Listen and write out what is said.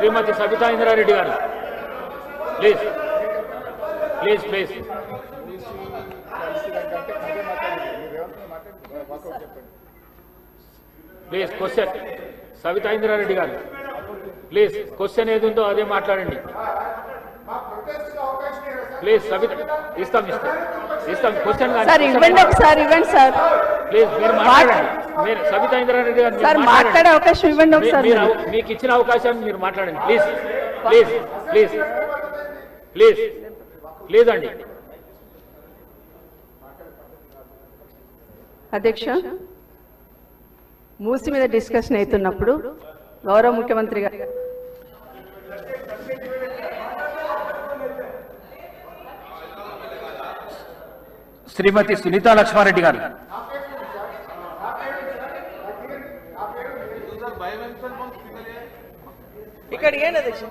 శ్రీమతి సబితా ఇంద్రారెడ్డి గారు please please please please question Sabitha Indra Reddy గారు please question ఏది ఉందో అదే మాట్లాడండి ప్లీజ్ సబిత ఇస్తాం ఇస్తాం ఇస్తాం క్వశ్చన్ సార్ ఇవ్వండి ఒకసారి ఇవ్వండి సార్ ప్లీజ్ మీరు మాట్లాడండి మీరు సబితా ఇంద్రారెడ్డి గారు సార్ మాట్లాడే అవకాశం ఇవ్వండి ఒకసారి మీకు ఇచ్చిన అవకాశం మీరు మాట్లాడండి please please please please please అండి అధ్యక్ష మూసి మీద డిస్కషన్ అవుతున్నప్పుడు గౌరవ ముఖ్యమంత్రి గారు శ్రీమతి సునీతా లక్ష్మారెడ్డి గారు ఇక్కడ ఏంటి అధ్యక్ష